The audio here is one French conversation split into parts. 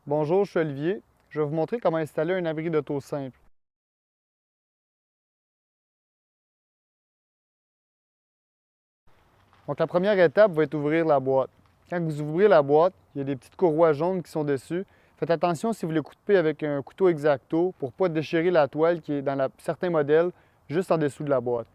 Bonjour, je suis Olivier. Je vais vous montrer comment installer un abri d'auto simple. Donc la première étape va être d'ouvrir la boîte. Quand vous ouvrez la boîte, il y a des petites courroies jaunes qui sont dessus. Faites attention si vous les coupez avec un couteau X-Acto pour ne pas déchirer la toile qui est dans certains modèles juste en dessous de la boîte.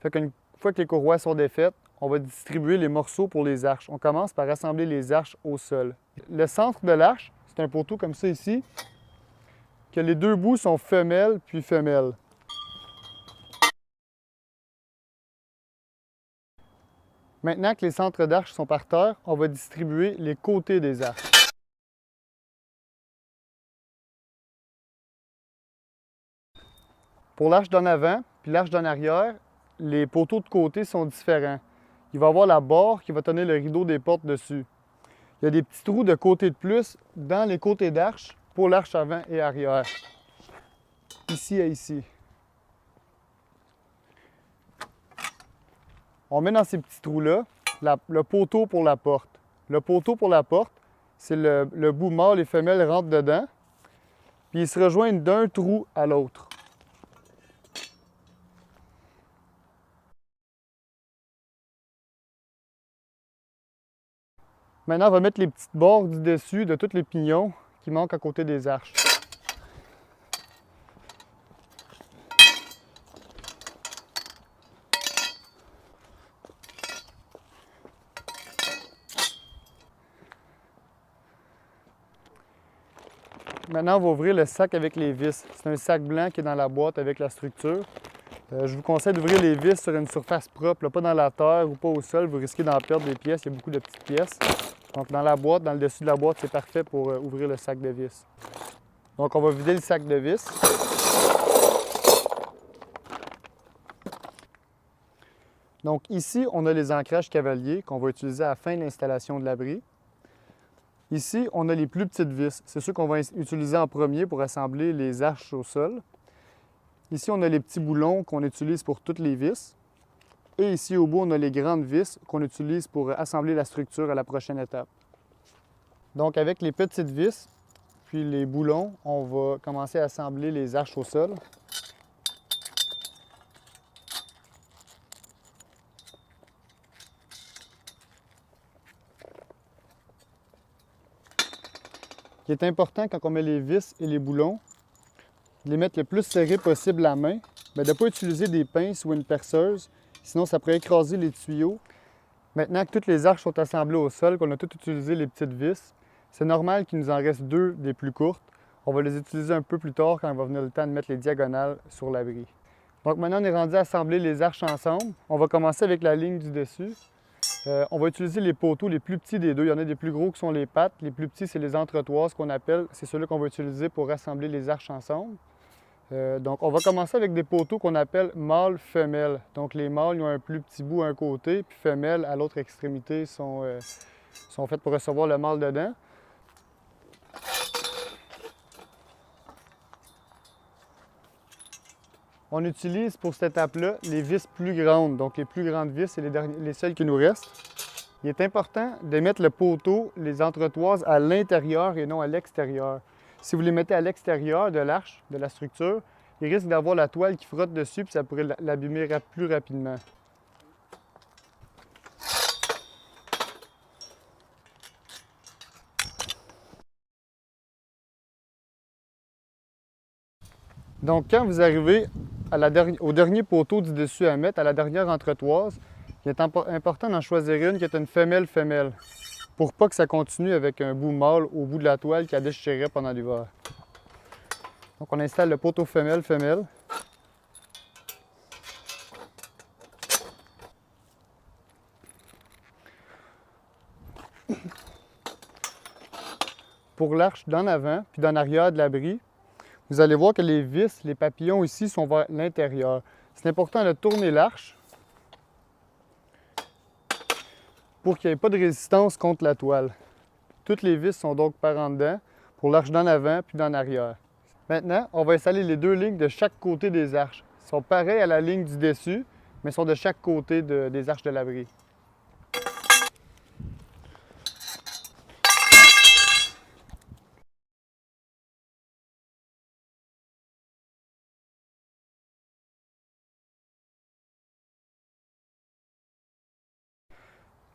Fait qu'une fois que les courroies sont défaites, on va distribuer les morceaux pour les arches. On commence par assembler les arches au sol. Le centre de l'arche, c'est un poteau comme ça ici, que les deux bouts sont femelles puis femelles. Maintenant que les centres d'arches sont par terre, on va distribuer les côtés des arches. Pour l'arche d'en avant puis l'arche d'en arrière, les poteaux de côté sont différents. Il va y avoir la barre qui va tenir le rideau des portes dessus. Il y a des petits trous de côté de plus dans les côtés d'arche pour l'arche avant et arrière. Ici et ici. On met dans ces petits trous-là le poteau pour la porte. Le poteau pour la porte, c'est le bout mâle et femelle rentrent dedans, puis ils se rejoignent d'un trou à l'autre. Maintenant, on va mettre les petites barres du dessus de tous les pignons qui manquent à côté des arches. Maintenant, on va ouvrir le sac avec les vis. C'est un sac blanc qui est dans la boîte avec la structure. Je vous conseille d'ouvrir les vis sur une surface propre, là, pas dans la terre ou pas au sol. Vous risquez d'en perdre des pièces. Il y a beaucoup de petites pièces. Donc, dans la boîte, dans le dessus de la boîte, c'est parfait pour ouvrir le sac de vis. Donc, on va vider le sac de vis. Donc, ici, on a les ancrages cavaliers qu'on va utiliser à la fin de l'installation de l'abri. Ici, on a les plus petites vis. C'est ceux qu'on va utiliser en premier pour assembler les arches au sol. Ici, on a les petits boulons qu'on utilise pour toutes les vis. Et ici, au bout, on a les grandes vis qu'on utilise pour assembler la structure à la prochaine étape. Donc, avec les petites vis, puis les boulons, on va commencer à assembler les arches au sol. Il est important quand on met les vis et les boulons, de les mettre le plus serré possible à main, mais de ne pas utiliser des pinces ou une perceuse, sinon ça pourrait écraser les tuyaux. Maintenant que toutes les arches sont assemblées au sol, qu'on a toutes utilisé les petites vis, c'est normal qu'il nous en reste deux des plus courtes. On va les utiliser un peu plus tard quand il va venir le temps de mettre les diagonales sur l'abri. Donc maintenant on est rendu à assembler les arches ensemble. On va commencer avec la ligne du dessus. On va utiliser les poteaux les plus petits des deux. Il y en a des plus gros qui sont les pattes. Les plus petits, c'est les entretoises qu'on appelle. C'est ceux-là qu'on va utiliser pour rassembler les arches ensemble. Donc, on va commencer avec des poteaux qu'on appelle mâles-femelles. Donc, les mâles, ils ont un plus petit bout à un côté, puis femelles, à l'autre extrémité, sont faites pour recevoir le mâle dedans. On utilise pour cette étape-là les vis plus grandes. Donc, les plus grandes vis, c'est les seules qui nous restent. Il est important de mettre le poteau, les entretoises, à l'intérieur et non à l'extérieur. Si vous les mettez à l'extérieur de l'arche, de la structure, il risque d'avoir la toile qui frotte dessus puis ça pourrait l'abîmer plus rapidement. Donc, quand vous arrivez au dernier poteau du dessus à mettre, à la dernière entretoise, il est important d'en choisir une qui est une femelle-femelle pour pas que ça continue avec un bout mâle au bout de la toile qui a déchiré pendant l'hiver. Donc, on installe le poteau femelle-femelle. Pour l'arche d'en avant puis d'en arrière de l'abri, vous allez voir que les vis, les papillons ici sont vers l'intérieur. C'est important de tourner l'arche pour qu'il n'y ait pas de résistance contre la toile. Toutes les vis sont donc par en dedans pour l'arche d'en avant puis d'en arrière. Maintenant, on va installer les deux lignes de chaque côté des arches. Elles sont pareilles à la ligne du dessus, mais sont de chaque côté des arches de l'abri.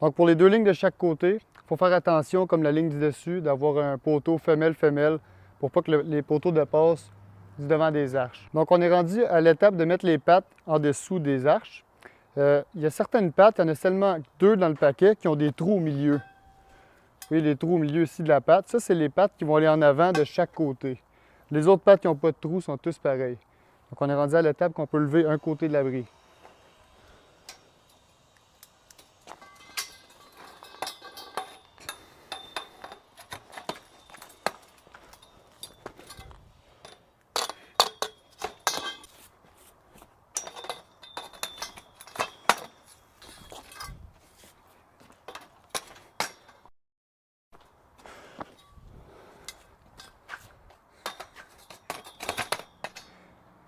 Donc pour les deux lignes de chaque côté, il faut faire attention, comme la ligne du dessus, d'avoir un poteau femelle-femelle pour pas que les poteaux dépassent du devant des arches. Donc on est rendu à l'étape de mettre les pattes en dessous des arches. Il y a certaines pattes, il y en a seulement 2 dans le paquet qui ont des trous au milieu. Vous voyez les trous au milieu ici de la patte. Ça, c'est les pattes qui vont aller en avant de chaque côté. Les autres pattes qui n'ont pas de trous sont tous pareils. Donc on est rendu à l'étape qu'on peut lever un côté de l'abri.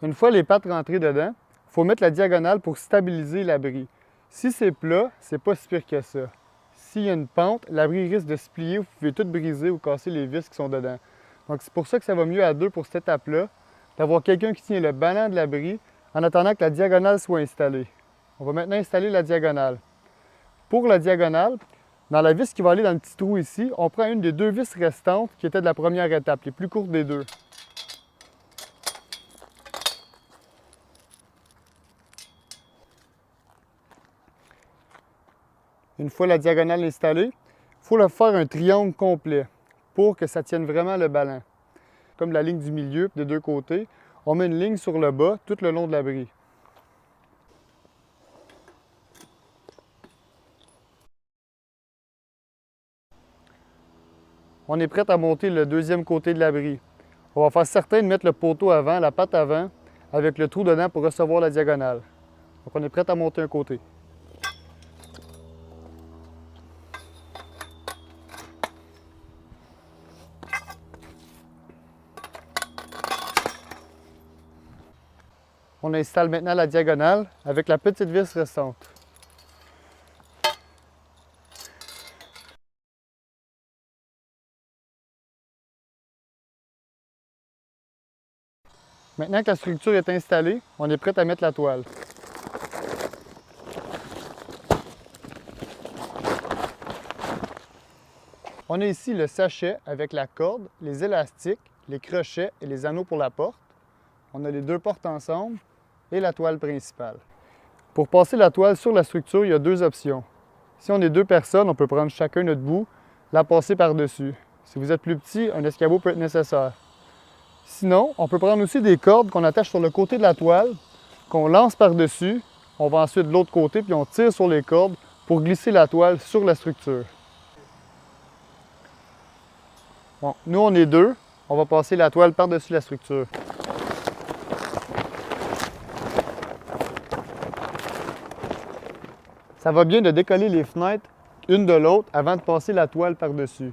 Une fois les pattes rentrées dedans, il faut mettre la diagonale pour stabiliser l'abri. Si c'est plat, c'est pas si pire que ça. S'il y a une pente, l'abri risque de se plier, vous pouvez tout briser ou casser les vis qui sont dedans. Donc c'est pour ça que ça va mieux à 2 pour cette étape-là, d'avoir quelqu'un qui tient le ballon de l'abri en attendant que la diagonale soit installée. On va maintenant installer la diagonale. Pour la diagonale, dans la vis qui va aller dans le petit trou ici, on prend une des 2 vis restantes qui étaient de la première étape, les plus courtes des 2. Une fois la diagonale installée, il faut le faire un triangle complet pour que ça tienne vraiment le ballon. Comme la ligne du milieu des 2 côtés, on met une ligne sur le bas tout le long de l'abri. On est prêt à monter le 2e côté de l'abri. On va faire certain de mettre le poteau avant, la patte avant, avec le trou dedans pour recevoir la diagonale. Donc on est prêt à monter un côté. On installe maintenant la diagonale avec la petite vis restante. Maintenant que la structure est installée, on est prêt à mettre la toile. On a ici le sachet avec la corde, les élastiques, les crochets et les anneaux pour la porte. On a les 2 portes ensemble et la toile principale. Pour passer la toile sur la structure, il y a 2 options. Si on est 2 personnes, on peut prendre chacun notre bout, la passer par-dessus. Si vous êtes plus petit, un escabeau peut être nécessaire. Sinon, on peut prendre aussi des cordes qu'on attache sur le côté de la toile, qu'on lance par-dessus. On va ensuite de l'autre côté, puis on tire sur les cordes pour glisser la toile sur la structure. Bon, nous, on est 2. On va passer la toile par-dessus la structure. Ça va bien de décoller les fenêtres une de l'autre avant de passer la toile par-dessus.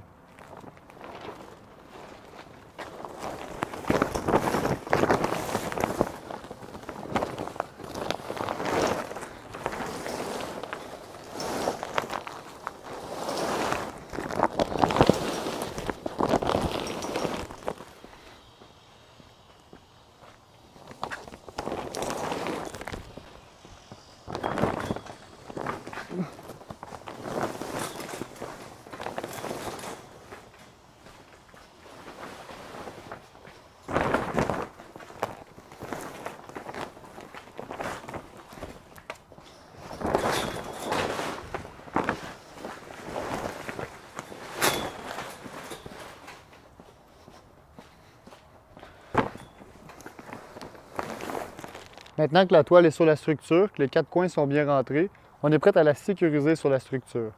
Maintenant que la toile est sur la structure, que les 4 coins sont bien rentrés, on est prêt à la sécuriser sur la structure.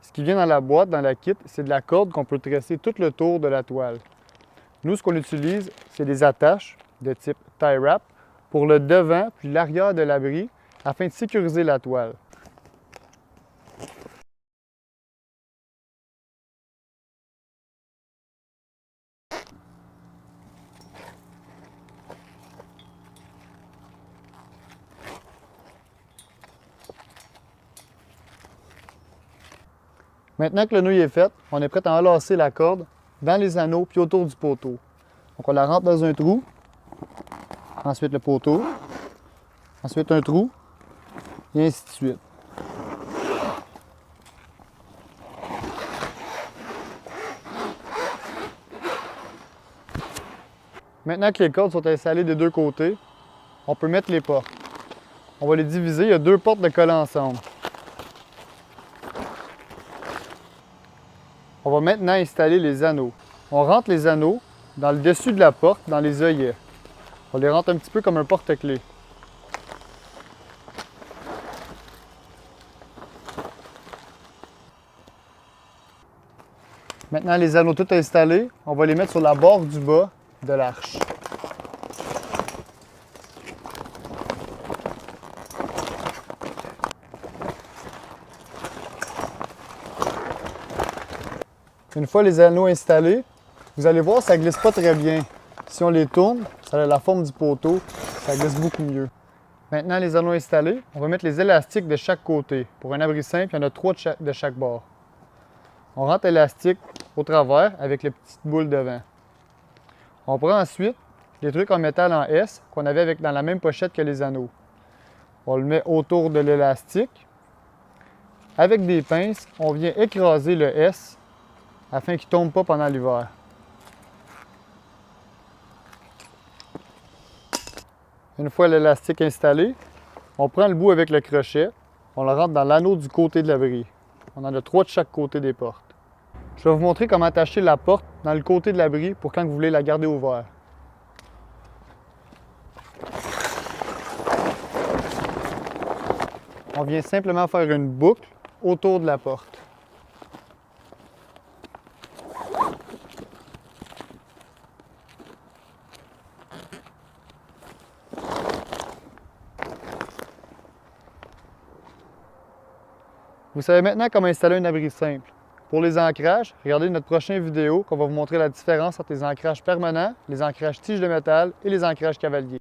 Ce qui vient dans la boîte, dans la kit, c'est de la corde qu'on peut tresser tout le tour de la toile. Nous, ce qu'on utilise, c'est des attaches de type tie wrap pour le devant puis l'arrière de l'abri afin de sécuriser la toile. Maintenant que le nœud est fait, on est prêt à enlacer la corde dans les anneaux puis autour du poteau. Donc on la rentre dans un trou, ensuite le poteau, ensuite un trou, et ainsi de suite. Maintenant que les cordes sont installées des deux côtés, on peut mettre les portes. On va les diviser, il y a deux portes de coller ensemble. On va maintenant installer les anneaux. On rentre les anneaux dans le dessus de la porte, dans les œillets. On les rentre un petit peu comme un porte-clés. Maintenant, les anneaux tout installés, on va les mettre sur la barre du bas de l'arche. Une fois les anneaux installés, vous allez voir, ça ne glisse pas très bien. Si on les tourne, ça a la forme du poteau, ça glisse beaucoup mieux. Maintenant, les anneaux installés, on va mettre les élastiques de chaque côté. Pour un abri simple, il y en a 3 de chaque bord. On rentre l'élastique au travers avec les petites boules devant. On prend ensuite les trucs en métal en S qu'on avait dans la même pochette que les anneaux. On le met autour de l'élastique. Avec des pinces, on vient écraser le S afin qu'il ne tombe pas pendant l'hiver. Une fois l'élastique installé, on prend le bout avec le crochet, on le rentre dans l'anneau du côté de l'abri. On en a 3 de chaque côté des portes. Je vais vous montrer comment attacher la porte dans le côté de l'abri pour quand vous voulez la garder ouverte. On vient simplement faire une boucle autour de la porte. Vous savez maintenant comment installer un abri simple. Pour les ancrages, regardez notre prochaine vidéo qu'on va vous montrer la différence entre les ancrages permanents, les ancrages tiges de métal et les ancrages cavaliers.